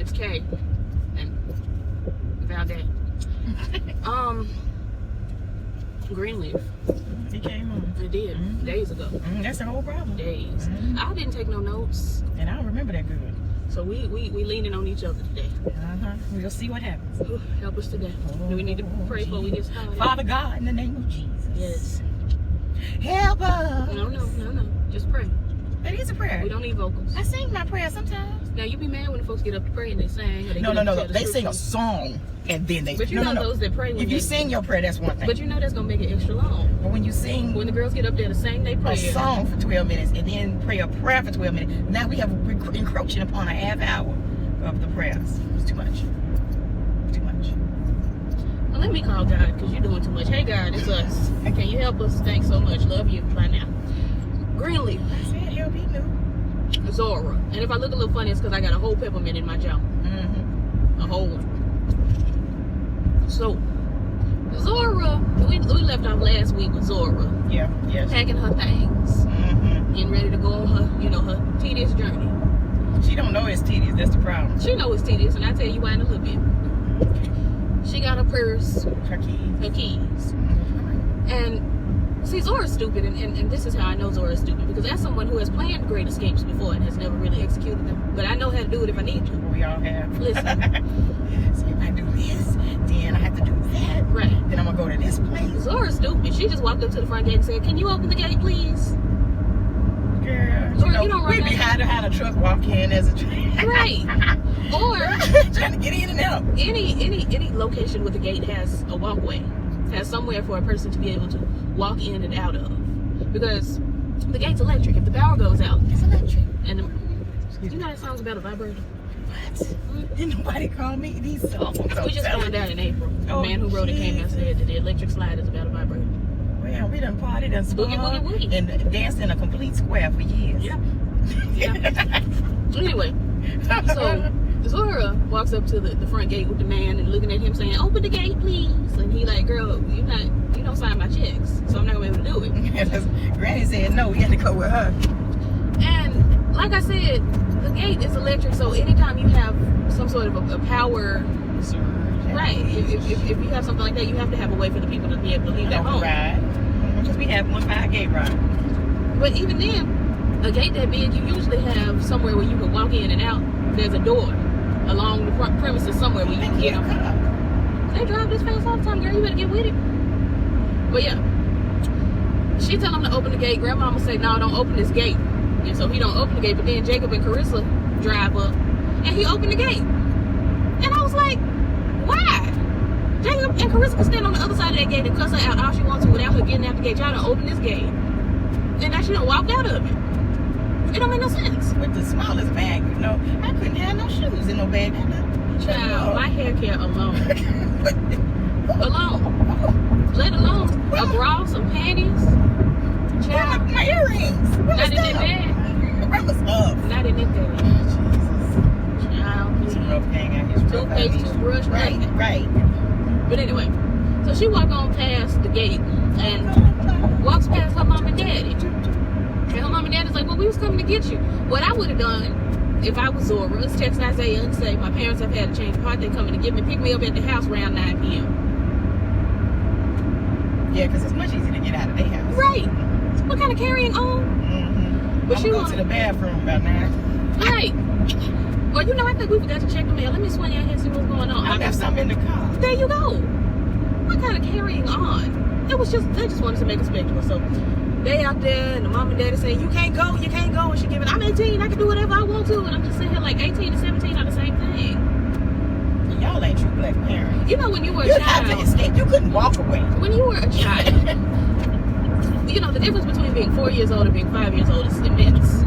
6K and found that. Greenleaf. It came on. It did. Days ago. That's the whole problem. Days. I didn't take no notes. And I don't remember that good. So we leaning on each other today. We'll see what happens. Ooh, help us today. Do we need to pray before we get started? Father God, in the name of Jesus. Yes. Help us. No. Just pray. That is a prayer. We don't need vocals. I sing my prayer sometimes. Now you be mad when the folks get up to pray and they sing. Or they No. get up to They sing a scripture. song and then they. But you know those that pray when If you sing your prayer, that's one thing. But you know that's gonna make it extra long. But when you sing When the girls get up there to sing, they pray a song for 12 minutes and then pray a prayer for 12 minutes, now we have encroaching upon a half hour of the prayers. It's too much. Too much. Well, let me call God because you're doing too much. Hey God, it's us. Can you help us? Thanks so much. Love you. Bye now. Greenleaf. I said help he knew. Zora. And if I look a little funny, it's because I got a whole peppermint in my jaw. A whole one. So, Zora, we left off last week with Zora. Yeah, yes. Packing her things. Getting ready to go on her, her tedious journey. She don't know it's tedious, that's the problem. She knows it's tedious, and I'll tell you why in a little bit. She got her purse, Her keys. her keys. And see, Zora's stupid, and this is how I know Zora's stupid, because as someone who has planned great escapes before and has never really executed them, but I know how to do it if I need to. We all have. Listen. So if I do this, then I have to do that. Right. Then I'm gonna go to this place. Zora's stupid. She just walked up to the front gate and said, "Can you open the gate, please?" Girl, Zora, you don't run we that- behind a truck walk in as a train. Right. Or trying to get in and out. any location with a gate has a walkway, has somewhere for a person to be able to walk in and out of, because the gate's electric. If the power goes out, It's electric. and you know that song's about a vibrator. What? Didn't nobody call me these songs? We just found out in April. The man who wrote it came and said that the electric slide is about a vibrator. Well, we done partied and Boogie, boogie, boogie. and danced in a complete square for years. Yeah. Anyway, so Zora walks up to the front gate with the man and looking at him saying, "Open the gate, please." And he like, "Girl, you don't sign my checks, so I'm not gonna be able to do it." Granny said no, we had to go with her. And like I said, the gate is electric, so anytime you have some sort of a power, right? If you have something like that, you have to have a way for the people to be able to leave their home. Ride. Because we have 1 5 gate ride. But even then, a gate that big, you usually have somewhere where you can walk in and out. There's a door along the premises somewhere where you can get them. They drive this fast all the time, girl. You better get with it. But yeah, she tell him to open the gate. Grandmama say, "No, don't open this gate." And so he don't open the gate. But then Jacob and Carissa drive up, and he opened the gate. And I was like, why? Jacob and Carissa can stand on the other side of that gate and cuss her out all she wants to without her getting out the gate. Y'all done open this gate, and now she done walked out of it. It don't make no sense. With the smallest bag, I couldn't have no shoes in no bag. Child, my hair care alone. Let alone a bra, some panties. Child, My earrings. not in that bag. Where was up? Not in that bag. Child, It's a rough gang out here. toothpaste, toothbrush, nothing. Right. But anyway, so she walked on past the gate and walks past her mom and daddy. And her mom and daddy's like, "Well, we was coming to get you." What I would have done if I was Zora is text Isaiah and say, "My parents have had a change of heart. They're coming to get me. Pick me up at the house around 9 p.m. Yeah, because it's much easier to get out of their house. Right. What kind of carrying on? But I'm she go wanted to the bathroom about 9. Right. Well, I think we forgot to check the mail. Let me swing out here and see what's going on. I left something in the car. There you go. What kind of carrying on? They just wanted to make a spectacle. So they out there and the mom and daddy saying, "You can't go. And she giving, "I'm 18, I can do whatever I want to." And I'm just sitting here like 18 and 17 are the same thing. Y'all ain't true black parents. When you were a You had to child, escape. You couldn't walk away. when you were a child, the difference between being 4 years old and being 5 years old is immense.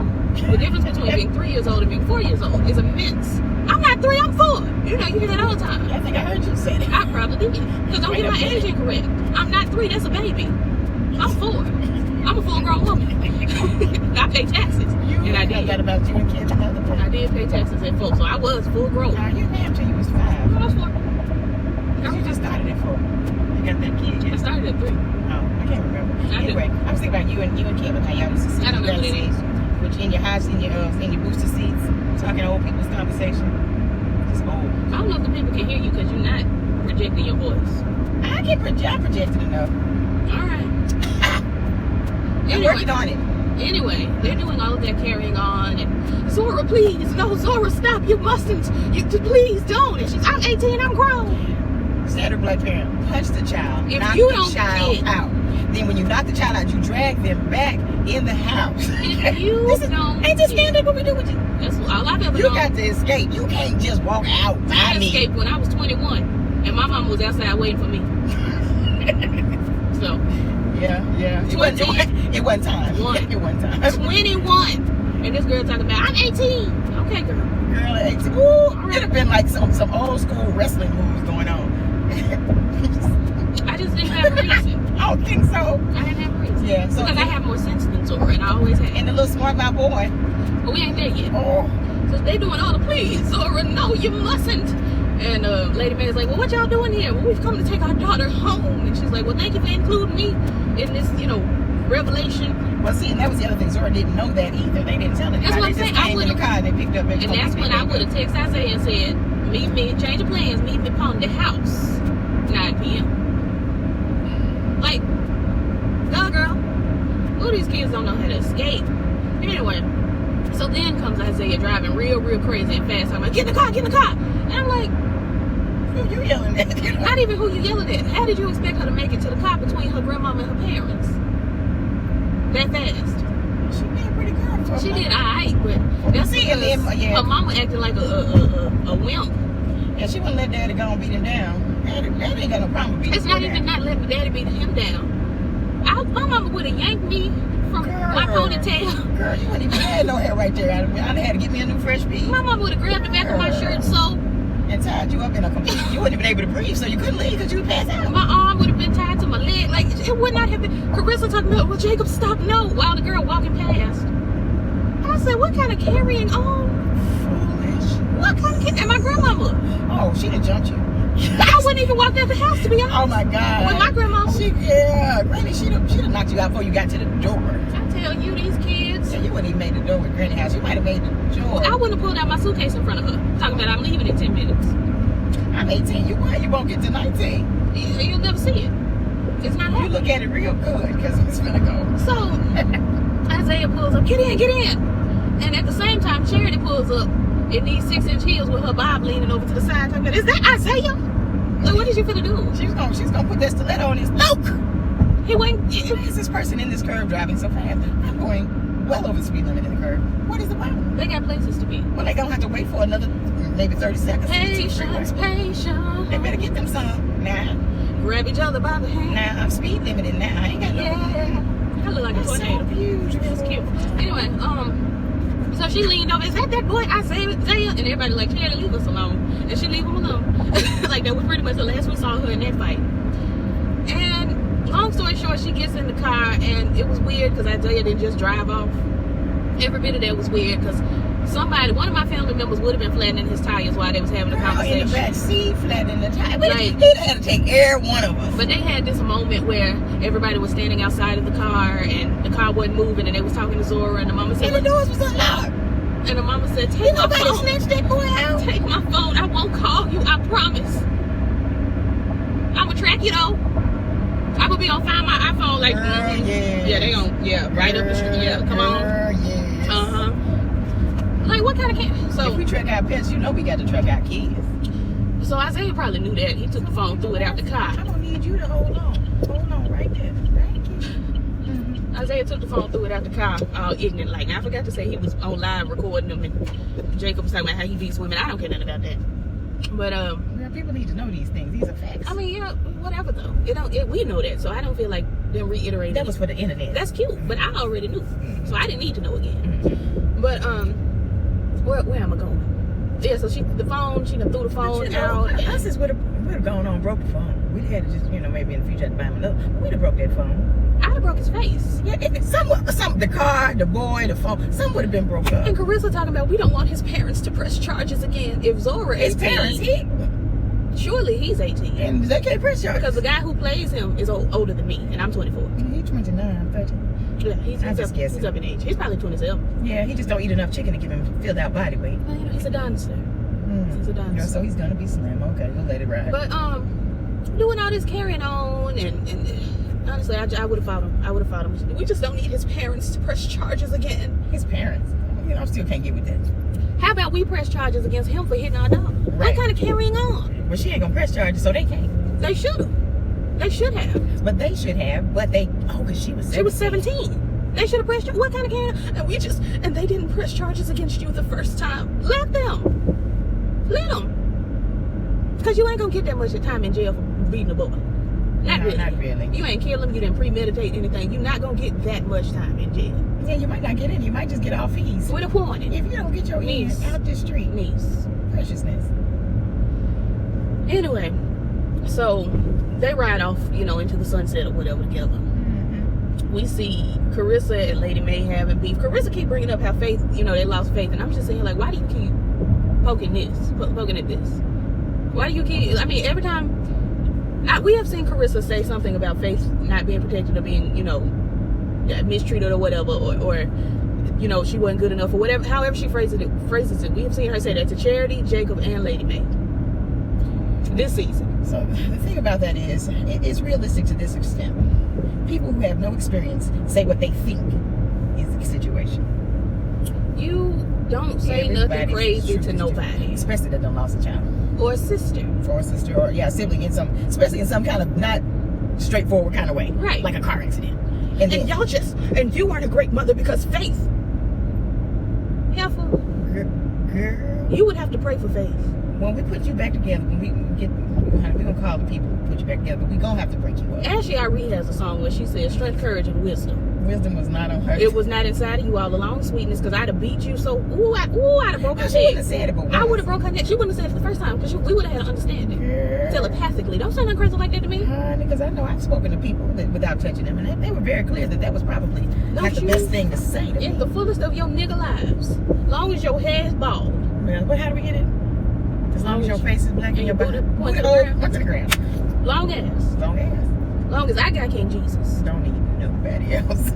The difference between being 3 years old and being 4 years old is immense. I'm not 3, I'm 4. You hear that all the time. I think I heard you say that. I probably did. Because don't get my age incorrect. I'm not 3, that's a baby. I'm 4. I'm a full grown woman. I pay taxes. And I did. Got about you and kids another I place. did pay taxes at 4, so I was full grown. Now you didn't have till you was 5. I was 4. You just started at 4. You got that kid I yet? started at 3. Oh, I can't remember. I do. Anyway, I was thinking about you and Kevin, how y'all used to sit I don't know in what it is. which in your booster seats, talking old people's conversation. He's old. I don't know if the people can hear you because you're not projecting your voice. I can project. I projected enough. All right. I'm working on it. Anyway, they're doing all of their carrying on, and Zora, please, no, Zora, stop! You mustn't. Please don't. And she's, I'm 18. I'm grown. Standard black parent. Punch the child. If knock you the don't child get- out. Then when you knock the child out, you drag them back in the house. If you don't ain't this get- standard what we do with you? That's all I've ever You done. got to escape. You can't just walk out. I escaped when I was 21, and my mom was outside waiting for me. So, Yeah. It wasn't time. It wasn't time. 21, and this girl talking about, I'm 18. Okay, girl. Girl at 18. Ooh, it'd have been like some old school wrestling moves going on. I just didn't have a reason. I don't think so. I didn't have a reason. Yeah, so Because I have more sense than Zora, and I always have. and the little smart mouth boy. But we ain't there yet. Oh, So they doing all the please, Zora, no, you mustn't. And Lady May's like, well, what y'all doing here? Well, we've come to take our daughter home. And she's like, well, thank you for including me in this, revelation. well, see, and that was the other thing. Zora didn't know that either. They didn't tell her. That's what I'm They just saying. I came in the would've- car and they picked up. And that's when I would have texted Isaiah and said, meet me, change of plans, meet me upon the house, 9 p.m. Like, duh, girl. Ooh, these kids don't know how to escape. Anyway, so then comes Isaiah driving real crazy and fast. I'm like, get in the car, get in the car. And I'm like, Who you yelling at? not even who you yelling at. How did you expect her to make it to the car between her grandmama and her parents? That fast. She did pretty good. for She her. did alright, but that's See, and because then, yeah. her mama acting like a wimp. Yeah, she wouldn't let daddy go and beat him down. Daddy ain't got no problem with beating It's not him even down. not letting daddy beat him down. My mama would have yanked me from my Girl. ponytail. Girl, you wouldn't even had no hair right there. I'd have had to get me a new fresh piece My mama would have grabbed the back of my shirt so and tied you up in a complete. You wouldn't have been able to breathe, so you couldn't leave because you would pass out. my arm would have been tied to my leg. Like, it would not have been. Carissa talking about, well, Jacob, stop, no, while the girl walking past. And I said, what kind of carrying on? Foolish. What kind of carrying? And my grandmama. Oh, she done jumped you. I wouldn't even walk out the house, to be honest. Oh my God. With my grandmama. Granny, she'd have knocked you out before you got to the door. I tell you, these kids. Yeah, you wouldn't even made the door with Granny house. You might have made the door. I wouldn't have pulled out my suitcase in front of her. Talking about I'm leaving in 10 minutes. I'm 18. You what? You won't get to 19. You'll never see it. It's not You happening. look at it real good because it's gonna go. So Isaiah pulls up, get in. And at the same time, Charity pulls up in these 6-inch heels with her bob leaning over to the side. Talking about, is that Isaiah? Like, what is you finna do? She's gonna put that stiletto on his throat. He went. Why is this person in this curve driving so fast? I'm going well over the speed limit in the curve. What is the problem? They got places to be. Well, they don't have to wait for another maybe 30 seconds. to get to the freeway. Patience. They better get them some. Nah, Grab each other by the hand. I'm speed limited now. I ain't got no. Yeah. I look like a That's so tornado. beautiful. It's cute. Anyway, so she leaned over. Is that boy Isaiah? And everybody like, Charity, leave us alone. And she leave him alone. Like, that was pretty much the last we saw her in that fight. And long story short, she gets in the car, and it was weird because Isaiah didn't just drive off. Every bit of that was weird because one of my family members would have been flattening his tires while they was having a Girl, conversation. in the back seat, flat in the tire. Right. He'd had to take every one of us. But they had this moment where everybody was standing outside of the car and the car wasn't moving, and they was talking to Zora, and the mama said, And the doors was unlocked. and the mama said, take Did my nobody phone. snatch that boy out? Take my phone. I won't call you. I promise. I'ma track you though. I would be on Find My iPhone like, Girl, yes. yeah, they gon' right up the street. Yeah, come on. Yes. Like, what kind of cat? So, If we track our pets, you know we got to track our kids. so Isaiah probably knew that. He took the phone, threw it out the car. I don't need you to hold on. Hold on right there. Thank you. Isaiah took the phone, threw it out the car, all ignorant. Like, now I forgot to say he was on live recording them, and Jacob was talking about how he beats women. I don't care nothing about that. But Well, people need to know these things. These are facts. I mean, yeah, whatever though. We know that, so I don't feel like them reiterating. That was for the internet. That's cute, but I already knew, so I didn't need to know again. Mhm. But where am I going? Yeah, so she done threw the phone out. Us is would have gone on broke the phone. We'd had to just maybe in the future have to buy him another. But we'd have broke that phone. I'd have broke his face. Yeah, the car, the boy, the phone, some would have been broke up. And Carissa talking about we don't want his parents to press charges again. If Zora His 18, parents, surely he's 18. and they can't press charges. Because the guy who plays him is older than me, and I'm 24. He's 29, 30. Yeah, he's guessing. up in age. He's probably 27. Yeah, he just don't eat enough chicken to give him filled out body weight. Well, he's a dancer. Since the doctor. Yeah, so he's gonna be slim. Okay, we'll let it ride. But doing all this carrying on and honestly, I would have fought him. I would have fought him. We just don't need his parents to press charges again. His parents, I still can't get with that. How about we press charges against him for hitting our dog? Right. What kind of carrying on? Well, she ain't gonna press charges, so they can't. They should have. They should have. But they should have. But they, because she was 17. She was 17. They should have pressed charges. What kind of carrying on? And they didn't press charges against you the first time. Let them. Let them. Because you ain't gonna get that much time in jail for beating a boy. Not really. You ain't kill him. You didn't premeditate anything. You're not gonna get that much time in jail. Yeah, you might not get in. You might just get off fees. With a warning. If you don't get your niece out this street. Niece. Preciousness. Anyway, so they ride off, into the sunset or whatever together. Mm-hmm. We see Carissa and Lady Mae having beef. Carissa keep bringing up how Faith, they lost Faith. And I'm just saying, like, why do you keep poking at this? Why do you keep, every time, we have seen Carissa say something about Faith not being protected or being, mistreated or whatever, or she wasn't good enough or whatever, however she phrases it. We have seen her say that to Charity, Jacob, and Lady Mae this season. So the thing about that is, it's realistic to this extent. People who have no experience say what they think is the situation. You don't say nothing crazy to nobody, especially that done lost a child or a sister, or sibling especially in some kind of not straightforward kind of way, right? Like a car accident. And you weren't a great mother because Faith. Helpful. Girl. You would have to pray for Faith. When we put you back together, we're gonna call the people who put you back together. We're gonna have to break you up. Ashley Ari has a song where she says strength, courage, and wisdom. Wisdom was not on her. It was not inside of you all along, sweetness, because I'd have beat you so I'd have broke her neck. She wouldn't have said it, but I would have broke her neck. She wouldn't have said it the first time because we would have had an understanding. Girl. Telepathically. Don't say nothing crazy like that to me. Honey, because I know I've spoken to people without touching them, and they were very clear that was probably not the best thing to say to me. In the fullest of your nigga lives. Long as your hair is bald. Well, but how do we get it? As long as your face is black and your booty point to the ground. Long as. Long as I got King Jesus. Don't need nobody else.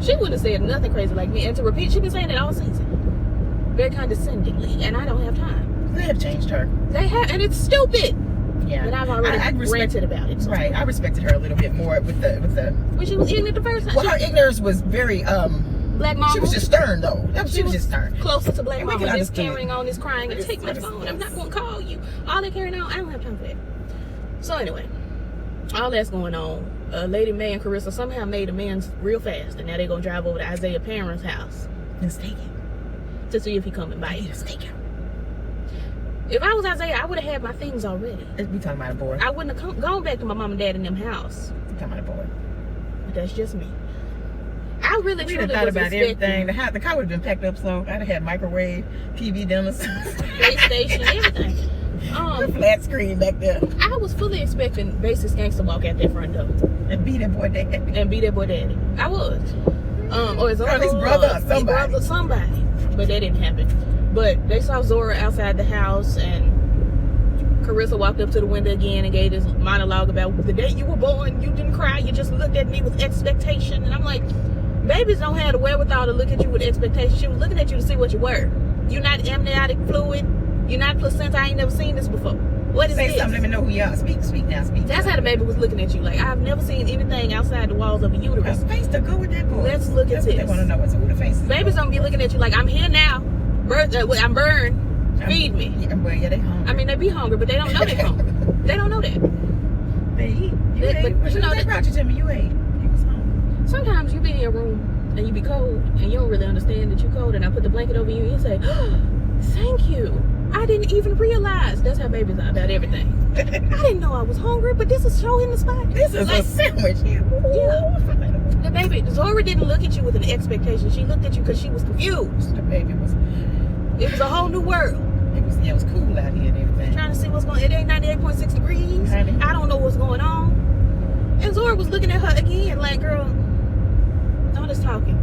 She wouldn't have said nothing crazy like me. And to repeat, she's been saying it all season. Very condescendingly. And I don't have time. They have changed her. They have, and it's stupid. Yeah. But I've already ranted about it. So. Right. I respected her a little bit more with the when she was ignorant the first time. Well, her ignorance was very Black Mama. She was just stern though. She was just stern. Closer to Black Mama. Just carrying on, this crying, and take my phone. I'm not gonna call you. All that carrying on, I don't have time for that. So anyway, all that's going on. Lady Mae and Carissa somehow made amends real fast, and now they're gonna drive over to Isaiah Parent's house and stake him to see if he coming by. Stake him. If I was Isaiah, I would have had my things already. We talking about a boy. I wouldn't have gone back to my mom and dad in them house. We talking about a boy. But that's just me. I really truly thought about everything. The car would have been packed up slow. I'd have had microwave, TV dinners, PlayStation, everything. Flat screen back there. I was fully expecting Basis Gangsta walk out that front door and beat that boy daddy. I was. Or his uncle, his brother, or somebody. But that didn't happen. But they saw Zora outside the house, and Carissa walked up to the window again and gave this monologue about the day you were born. You didn't cry. You just looked at me with expectation. And I'm like, babies don't have the wherewithal to look at you with expectation. She was looking at you to see what you were. You're not amniotic fluid. You're not placenta. I ain't never seen this before. What is this? Say something, let me know who you are. Speak now, speak. That's how the baby was looking at you. Like, I've never seen anything outside the walls of a uterus. A face to go with that boy. Let's look at this. What they want to know. Who the face is. Babies don't be looking at you like, I'm here now. I'm burned. Feed me. Yeah, they hungry. I mean, they be hungry, but they don't know they're hungry. They don't know that. They eat. You ate. But they brought you to me. You ate. You was hungry. Sometimes you be in your room and you be cold and you don't really understand that you're cold, and I put the blanket over you and you say, oh, thank you. I didn't even realize. That's how babies are about everything. I didn't know I was hungry, but this is so in the spot. This is like, a sandwich. Yeah. The baby, Zora didn't look at you with an expectation. She looked at you because she was confused. The baby was. It was a whole new world. It was cool out here and everything. Trying to see what's going on. It ain't 98.6 degrees. Honey. I don't know what's going on. And Zora was looking at her again like, girl, all this talking.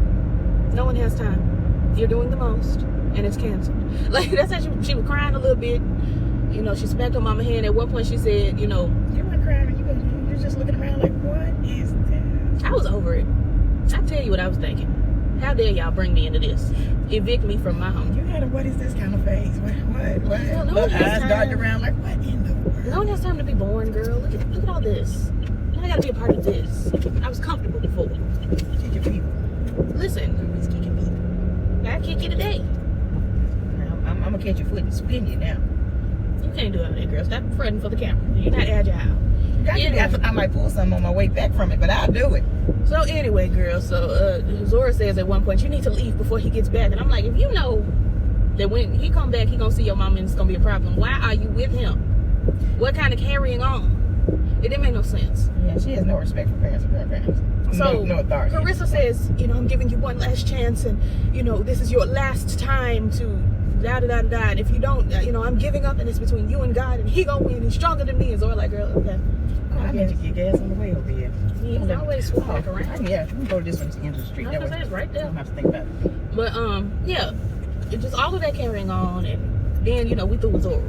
No one has time. You're doing the most. And it's canceled. Like, that's how she was crying a little bit. You know, she smacked her mama hand. At one point she said, you know, you weren't crying. You're just looking around like, what is this? I was over it. I tell you what I was thinking. How dare y'all bring me into this? Evict me from my home. You had a what is this kind of face? What? No one has eyes time. darting around like, what in the world? No one has time to be boring, girl. Look at all this. Now I gotta be a part of this. I was comfortable before. Kick your feet. Listen, It's kicking feet. I kick you today. I'm gonna catch your foot and spin you now. You can't do all that, girl. Stop fretting for the camera. You're not agile. I might pull something on my way back from it, but I'll do it. So anyway, girl, so Zora says at one point, you need to leave before he gets back. And I'm like, if you know that when he come back, he gonna see your mom and it's gonna be a problem, why are you with him? What kind of carrying on? It didn't make no sense. Yeah, she has no respect for parents and grandparents. So no authority. Carissa says, I'm giving you one last chance, and this is your last time to da da da da. And if you don't, I'm giving up, and it's between you and God, and he gonna win. He's stronger than me. And Zora like, girl, okay. I meant to get gas on the way over here. He's always swing back around. Yeah, we can go to this one to the end of the street. I was gonna say, it's right I there. don't have to think about it. But yeah, it just all of that carrying on, and then we threw with Zora.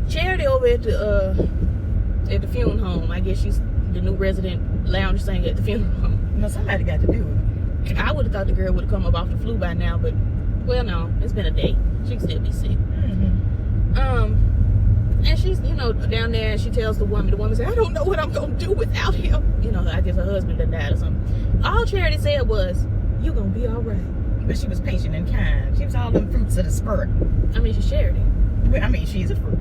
Charity over at the funeral home. I guess she's the new resident lounge singer at the funeral home. Somebody got to do it. I would have thought the girl would have come up off the flu by now, but well, no, it's been a day. She can still be sick. Mm-hmm. And she's down there, and she tells the woman said, I don't know what I'm gonna do without him. I guess her husband done died or something. All Charity said was, you gonna be all right. But she was patient and kind. She was all them fruits of the spirit. I mean, she's Charity. I mean, she's a fruit.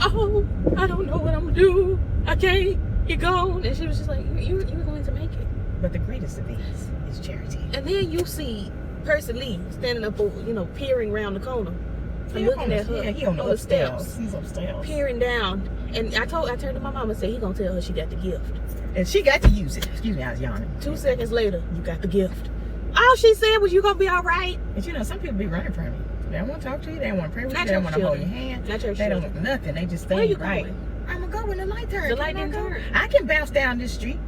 Oh, I don't know what I'm gonna do. Okay, you're gone. And she was just like, you're going to make it. But the greatest of these is Charity. And then you see Percy Lee standing up, peering around the corner. I'm looking at her. Yeah, he on the steps. He's upstairs. Peering down. And I turned to my mama and said, he gonna tell her she got the gift. And she got to use it. Excuse me, I was yawning. 2 seconds later, you got the gift. All she said was, you gonna be all right. And some people be running from you. They don't want to talk to you. They don't want to pray with you. Not They don't your want to hold your children. hand. Not your They don't children. want nothing. They just Where stay you right. going? I'm going to go when the light turns. The light didn't turn. I can bounce down this street.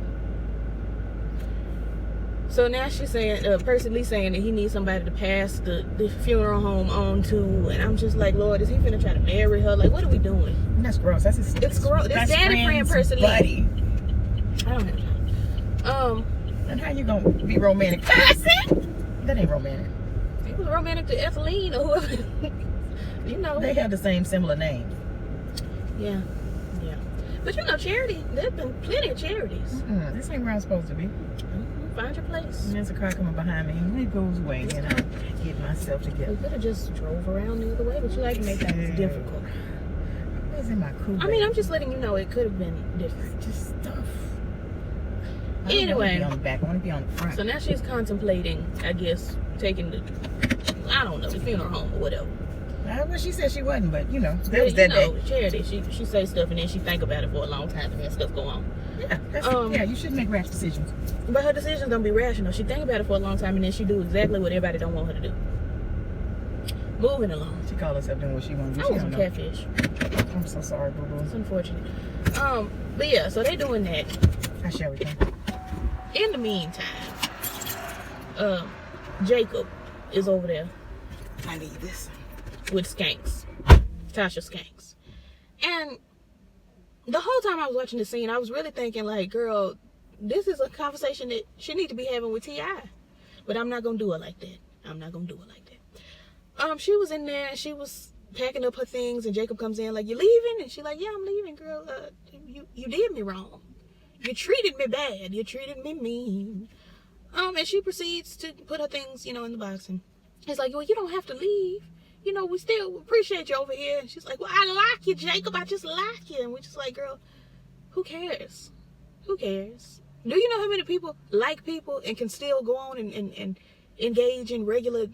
So now she's saying, Percy Lee saying that he needs somebody to pass the funeral home on to, and I'm just like, Lord, is he finna try to marry her? Like, what are we doing? That's gross. That's his. It's gross. It's best daddy friend friend's Percy Lee. buddy. I don't have time. And how you gonna be romantic? That ain't romantic. He was romantic to Etheline or whoever. They have the same similar name. Yeah. But Charity, there's been plenty of charities. This ain't where I'm supposed to be. Find your place. And there's a car coming behind me. And it goes away, and I get myself We together. could have just drove around the other way, but you like to make things difficult. Where's in my cool? I mean, I'm just letting you know it could have been different. just stuff. I don't Anyway. want to be on the back. I want to be on the front. So now she's contemplating, I guess, taking the funeral home or whatever. Well, she said she wasn't, but that was that day. Charity, she says stuff and then she think about it for a long time and then stuff go on. Yeah, you shouldn't make rash decisions. But her decisions don't be rational. She think about it for a long time and then she do exactly what everybody don't want her to do. Moving along. She called herself doing what she wanted to do. I She was a don't know. catfish. I'm so sorry, boo boo. It's unfortunate. But yeah, so they doing that. I share with you. In the meantime, Jacob is over there I need this. with Skanks, Tasha Skanks. And the whole time I was watching the scene, I was really thinking like, girl, this is a conversation that she need to be having with T.I. But I'm not going to do it like that. She was in there and she was packing up her things and Jacob comes in like, you leaving? And she's like, yeah, I'm leaving, girl. You did me wrong. You treated me bad. You treated me mean. And she proceeds to put her things, in the box. And he's like, well, you don't have to leave. We still appreciate you over here. And she's like, well, I like you, Jacob. I just like you. And we're just like, girl, who cares? Who cares? Do you know how many people like people and can still go on and engage in regular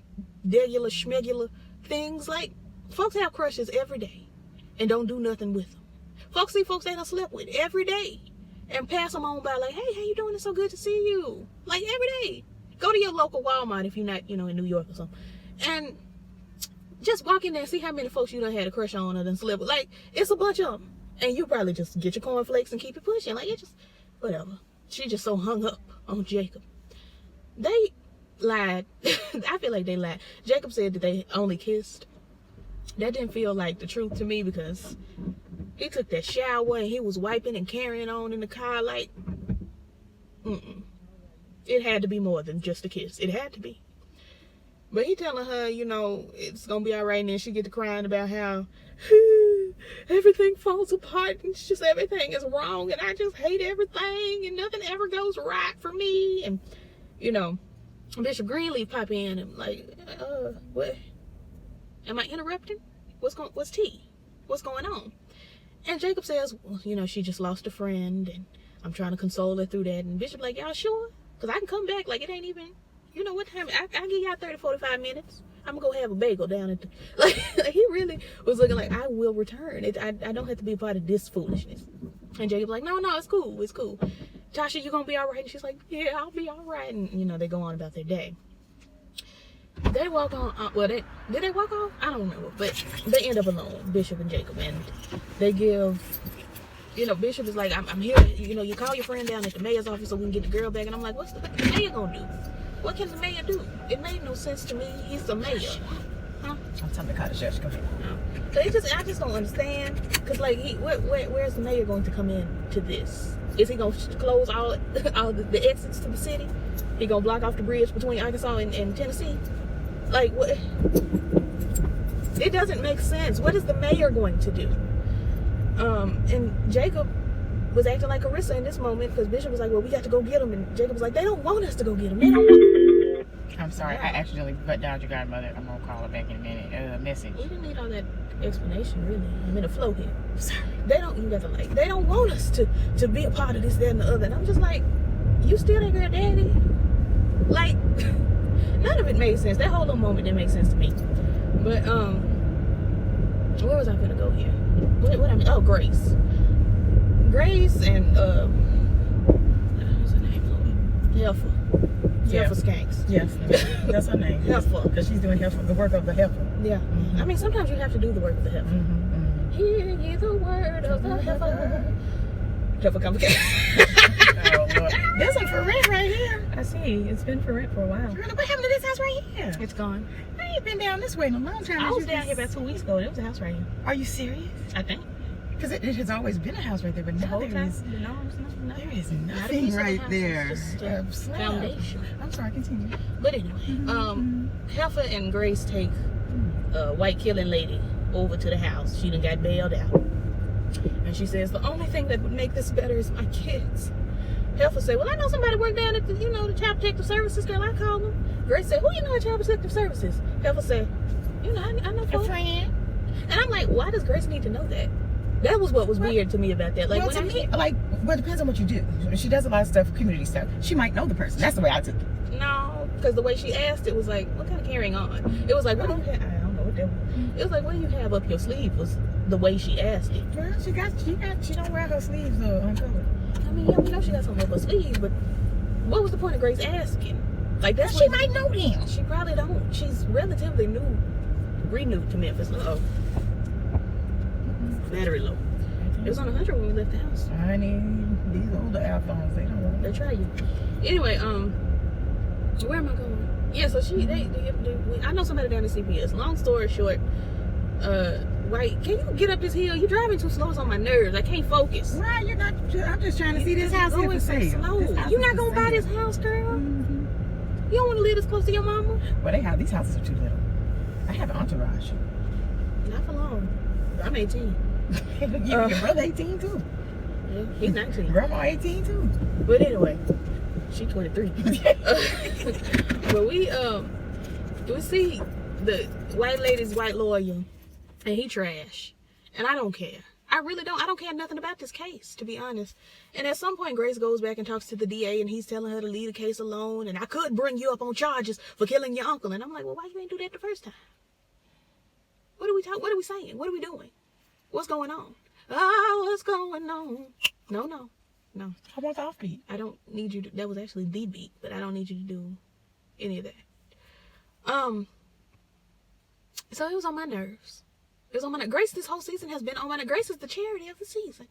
schmegular things? Like, folks have crushes every day and don't do nothing with them. Folks see folks they done slept with every day and pass them on by like, hey, how you doing? It's so good to see you. Like, every day. Go to your local Walmart if you're not, in New York or something. And just walk in there and see how many folks you done had a crush on or done slept with. Like, it's a bunch of them. And you probably just get your cornflakes and keep it pushing. Like, it just, whatever. She just so hung up on Jacob. They lied. I feel like they lied. Jacob said that they only kissed. That didn't feel like the truth to me because he took that shower and he was wiping and carrying on in the car like, It had to be more than just a kiss. It had to be. But he telling her, you know, it's gonna be all right, and then she get to crying about how everything falls apart and it's just everything is wrong and I just hate everything and nothing ever goes right for me. And you know, Bishop Greenleaf pop in and like, what? Am I interrupting? What's tea? What's going on? And Jacob says, well, you know, she just lost a friend and I'm trying to console her through that. And Bishop like, y'all sure? Because I can come back. Like, it ain't even, you know what time? I'll give y'all 30, 45 minutes. I'm going to go have a bagel down at the, like he really was looking like, I will return. I don't have to be a part of this foolishness. And Jacob's like, no, it's cool. It's cool. Tasha, you going to be all right? And she's like, yeah, I'll be all right. And, you know, they go on about their day. They walk on, did they walk off? I don't remember, but they end up alone, Bishop and Jacob, and they give, you know, Bishop is like, I'm here, you know, you call your friend down at the mayor's office so we can get the girl back, and I'm like, what the mayor gonna do? What can the mayor do? It made no sense to me. He's the mayor. Huh? I'm telling the cottage chef, go ahead. So I just don't understand, because like, where's the mayor going to come in to this? Is he gonna close all the exits to the city? He gonna block off the bridge between Arkansas and Tennessee? Like, what? It doesn't make sense. What is the mayor going to do? And Jacob was acting like Carissa in this moment because Bishop was like, well, we got to go get him. And Jacob was like, they don't want us to go get him. They don't want. I'm sorry, I accidentally put down your godmother. I'm gonna call her back in a minute. Message. We didn't need all that explanation, really. I'm in a flow here. Sorry. They don't want us to be a part of this, that, and the other. And I'm just like, you still ain't girl daddy? Like, none of it made sense. That whole little moment didn't make sense to me. But where was I gonna go here? What I mean? Oh, Grace and what's her name? Heifer. Yeah. Heifer Skanks. Yes, that's her name. Heifer. Because she's doing the work of the heifer. Yeah. Mm-hmm. I mean, sometimes you have to do the work of the heifer. Mm-hmm. Hear ye the word of the heifer. Heifer complicated. Oh, Lord. There's some for rent right here. I see. It's been for rent for a while. Really, what happened to this house right here? It's gone. I ain't been down this way in a long time. I was down here about 2 weeks ago. There was a house right here. Are you serious? I think. Because it has always been a house right there, but The now whole there time. is, No, there is not a nothing piece of the right house. there. It's just a Slab. foundation. I'm sorry, continue. But anyway, Heifer and Grace take a white killing lady over to the house. She done got bailed out. And she says, the only thing that would make this better is my kids. Heifer said, well, I know somebody worked down at the, the Child Protective Services. Girl, I called them. Grace said, who you know at Child Protective Services? Heifer said, I know A folks. friend. And I'm like, why does Grace need to know that? That was what was weird to me about that. Like, Well, when to me, it depends on what you do. She does a lot of stuff, community stuff. She might know the person. That's the way I took it. No, because the way she asked it was like, what kind of carrying on? It was like, what do you have? I don't know what that was. It was like, what do you have up your sleeve? Was the way she asked it. Well, she don't wear her sleeves uncovered. I mean, yeah, we know she got something up her sleeve, but what was the point of Grace asking? Like, that's She what might know them. She probably don't. She's relatively renewed to Memphis. Uh-oh. Battery low. It was on 100 when we left the house. Honey, these older iPhones, they don't work. They try you. Anyway, where am I going? Yeah, so I know somebody down at CPS. Long story short, wait, can you get up this hill? You're driving too slow. It's on my nerves. I can't focus. Why you're not? I'm just trying to see this house here for sale. Slow. You're not gonna buy this house, girl. You don't want to live this close to your mama. Well, these houses are too little. I have an entourage. Not for long. I'm 18. Your brother 18 too. Yeah, he's 19. Grandma 18 too. But anyway, she 23. But we see the white lady's white lawyer, and he trash, and I don't care. I really don't. I don't care nothing about this case, to be honest. And at some point, Grace goes back and talks to the DA, and he's telling her to leave the case alone. And I could bring you up on charges for killing your uncle. And I'm like, well, why you ain't do that the first time? What are we saying? What are we doing? What's going on? What's going on? No. I want the offbeat. I don't need you to. That was actually the beat, but I don't need you to do any of that. So it was on my nerves. It was on my nerves. Grace, this whole season has been on my nerves. Grace is the charity of the season.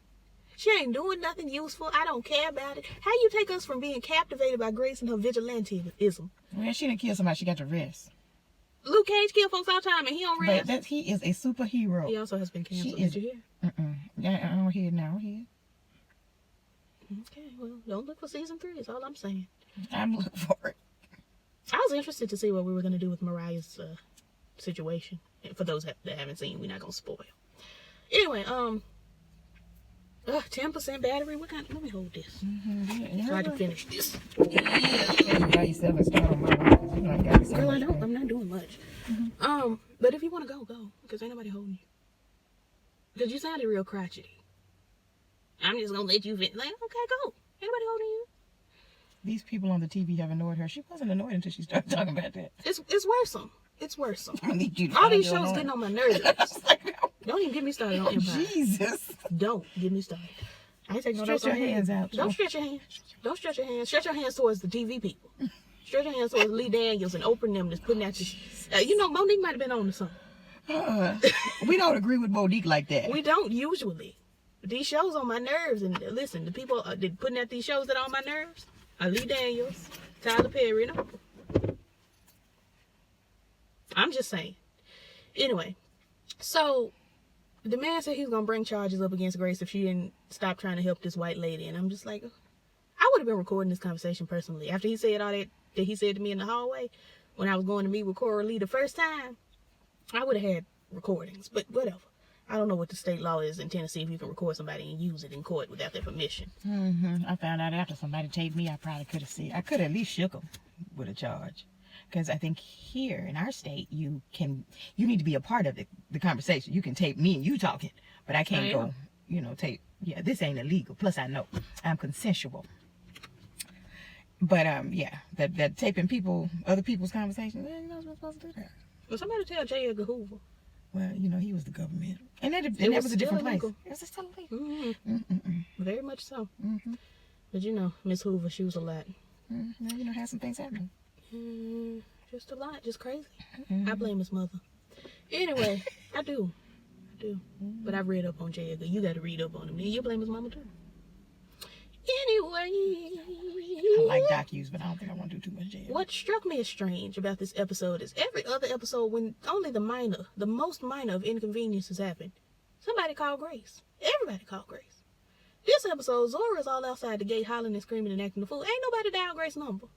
She ain't doing nothing useful. I don't care about it. How you take us from being captivated by Grace and her vigilantism? Well, she didn't kill somebody. She got to rest. Luke Cage killed folks all the time and he don't rest. But he is a superhero. He also has been canceled. She is, Did you hear? Yeah, I don't hear it now. Okay, well, don't look for season 3 is all I'm saying. I'm looking for it. I was interested to see what we were going to do with Mariah's situation. And for those that haven't seen, we're not going to spoil. Anyway, 10% battery. What kind? Let me hold this so I can finish this. Girl, I don't. I'm not doing much. But if you want to go, go. Because ain't nobody holding you. Because you sounded real crotchety. I'm just gonna let you vent. Like, okay, go. Ain't nobody holding you. These people on the TV have annoyed her. She wasn't annoyed until she started talking about that. It's worrisome. It's worrisome. I need you to all these shows getting on my nerves. Like, don't even get me started on Empire. Jesus. Don't get me started. I ain't taking no Stretch your hands out. Don't stretch your hands. Don't stretch your hands. Stretch your hands towards the TV people. Stretch your hands towards Lee Daniels and Oprah and them that's putting out your... you know, Monique might have been on to something. We don't agree with Monique like that. We don't usually. These shows on my nerves, and listen, the people that putting out these shows that are on my nerves are Lee Daniels, Tyler Perry, and Oprah. I'm just saying. Anyway, so the man said he was gonna bring charges up against Grace if she didn't stop trying to help this white lady, and I'm just like, I would have been recording this conversation personally after he said all that he said to me in the hallway when I was going to meet with Cora Lee the first time. I would have had recordings, but whatever. I don't know what the state law is in Tennessee if you can record somebody and use it in court without their permission. I found out after somebody taped me. I probably could have seen. I could have at least shook them with a charge, because I think here in our state you need to be a part of the conversation. You can tape me and you talking, but I can't go. Tape. Yeah, this ain't illegal. Plus, I know I'm consensual. But that taping other people's conversations. You're not supposed to do that. Well, somebody tell J. Edgar Hoover. Well, he was the government. And that was a different place. It was still illegal. Very much so. Mm-hmm. But Miss Hoover, she was a lot. Now, had some things happening. Just a lot. Just crazy. I blame his mother. Anyway, I do. But I've read up on J. Edgar. You got to read up on him. And you blame his mama too. Anyway. I like docus, but I don't think I want to do too much J. Edgar. What struck me as strange about this episode is every other episode, when only the most minor of inconveniences happened, somebody called Grace. Everybody called Grace. This episode, Zora's all outside the gate hollering and screaming and acting the fool. Ain't nobody dialed Grace's number.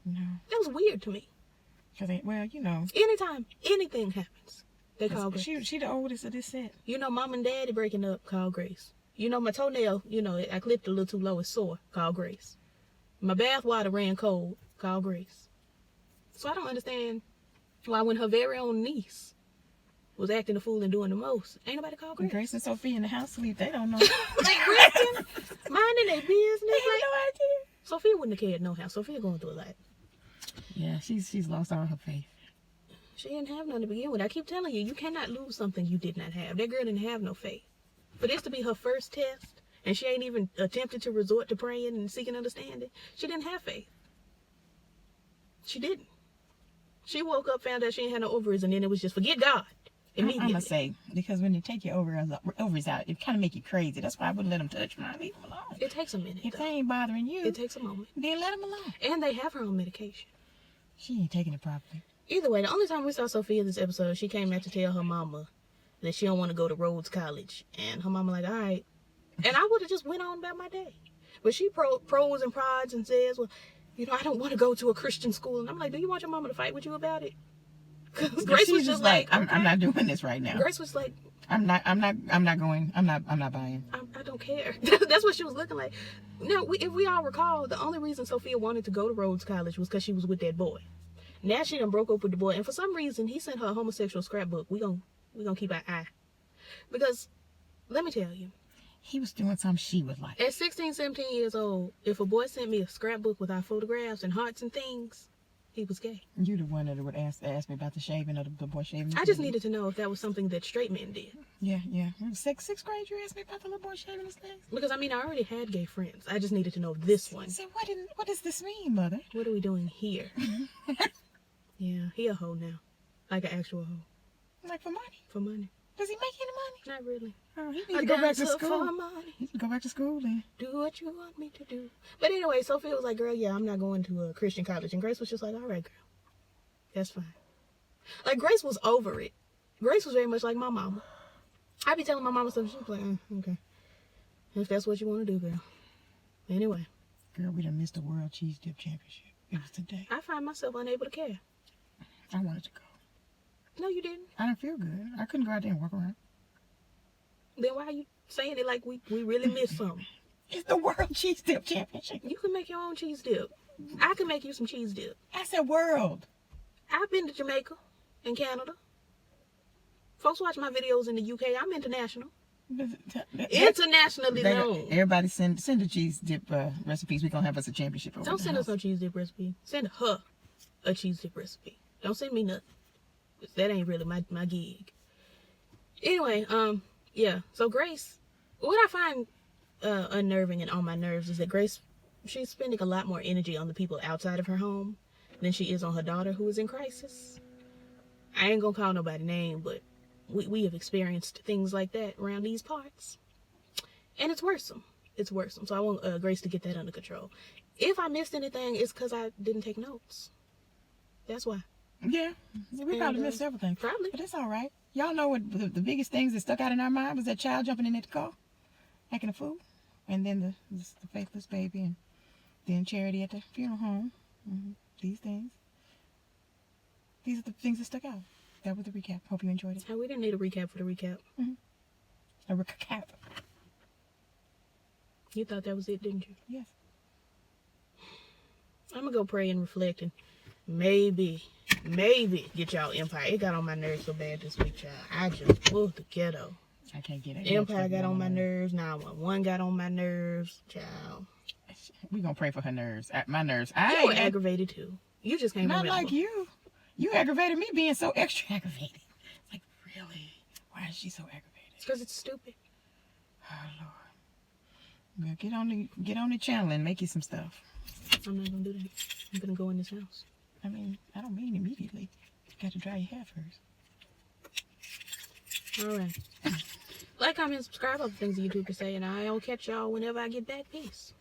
No. That was weird to me. Anytime anything happens, they call Grace. She the oldest of this set. Mom and daddy breaking up, call Grace. My toenail, I clipped a little too low, it's sore, call Grace. My bath water ran cold, call Grace. So I don't understand why when her very own niece was acting a fool and doing the most, ain't nobody called Grace. Grace and Sophia in the house sleep, they don't know. Like resting, minding their business. They have no idea. Sophia wouldn't have cared no how. Sophia going through a lot. Yeah, she's lost all her faith. She didn't have none to begin with. I keep telling you, you cannot lose something you did not have. That girl didn't have no faith. For this to be her first test, and she ain't even attempted to resort to praying and seeking understanding, she didn't have faith. She didn't. She woke up, found out she ain't had no ovaries, and then it was just forget God. I'm going to say, because when you take your ovaries out, it kind of make you crazy. That's why I wouldn't let them touch mine. Leave them alone. It takes a minute. If they ain't bothering you, it takes a moment. Then let them alone. And they have her own medication. She ain't taking it properly. Either way, the only time we saw Sophia this episode, she came out to tell her mama that she don't want to go to Rhodes College. And her mama like, all right. And I would have just went on about my day. But she pros and prods and says, well, I don't want to go to a Christian school. And I'm like, do you want your mama to fight with you about it? Because Grace was just like, okay. I'm not doing this right now. Grace was like, I'm not going. I'm not buying. I don't care. That's what she was looking like. Now, if we all recall, the only reason Sophia wanted to go to Rhodes College was because she was with that boy. Now she done broke up with the boy, and for some reason he sent her a homosexual scrapbook. We gonna keep our eye, because let me tell you, he was doing something she would like. At 16, 17 years old, if a boy sent me a scrapbook with our photographs and hearts and things, he was gay. You the one that would ask me about the shaving or the boy shaving. I just needed to know if that was something that straight men did. Yeah. Sixth grade, you asked me about the little boy shaving his legs. Because I already had gay friends. I just needed to know this one. So what does this mean, Mother? What are we doing here? Yeah, he a hoe now, like an actual hoe. Like for money? For money. Does he make any money? Not really. Oh, he needs to go back to school. For money. He needs to go back to school then. Do what you want me to do. But anyway, Sophia was like, girl, yeah, I'm not going to a Christian college. And Grace was just like, all right, girl. That's fine. Like, Grace was over it. Grace was very much like my mama. I be telling my mama stuff. She was like, okay. If that's what you want to do, girl. Anyway. Girl, we done missed the World Cheese Dip Championship. It was today. I find myself unable to care. I wanted to go. No, you didn't. I didn't feel good. I couldn't go out there and walk around. Then why are you saying it like we really missed something? It's the World Cheese Dip Championship. You can make your own cheese dip. I can make you some cheese dip. I said world. I've been to Jamaica and Canada. Folks watch my videos in the UK. I'm international. Internationally known. Everybody send the cheese dip recipes. We're going to have us a championship over Don't the send house. us no cheese dip recipe. Send her a cheese dip recipe. Don't send me nothing. That ain't really my gig. Anyway, yeah. So Grace, what I find unnerving and on my nerves is that Grace, she's spending a lot more energy on the people outside of her home than she is on her daughter who is in crisis. I ain't gonna call nobody name, but we have experienced things like that around these parts. And it's worrisome. It's worrisome. So I want Grace to get that under control. If I missed anything, it's because I didn't take notes. That's why. Yeah, we probably missed several things. Probably. But it's all right. Y'all know what the biggest things that stuck out in our mind was that child jumping in the car, acting a fool, and then the faithless baby, and then Charity at the funeral home. These things. These are the things that stuck out. That was the recap. Hope you enjoyed it. Oh, we didn't need a recap for the recap. A recap. You thought that was it, didn't you? Yes. I'm gonna go pray and reflect and maybe get y'all Empire. It got on my nerves so bad this week, child. I just pulled the ghetto. I can't get it. Empire got on my nerves. 911 got on my nerves, child. We gonna pray for her nerves. My nerves. You were aggravated too. You just can't not remember. Like you. You aggravated me being so extra aggravated. It's like, really? Why is she so aggravated? It's because it's stupid. Oh Lord. Well, get on the channel and make you some stuff. I'm not gonna do that. I'm gonna go in this house. I mean, I don't mean immediately. You got to dry your hair first. All right. Like, comment, subscribe, all the things the YouTube can say, and I'll catch y'all whenever I get back. Peace.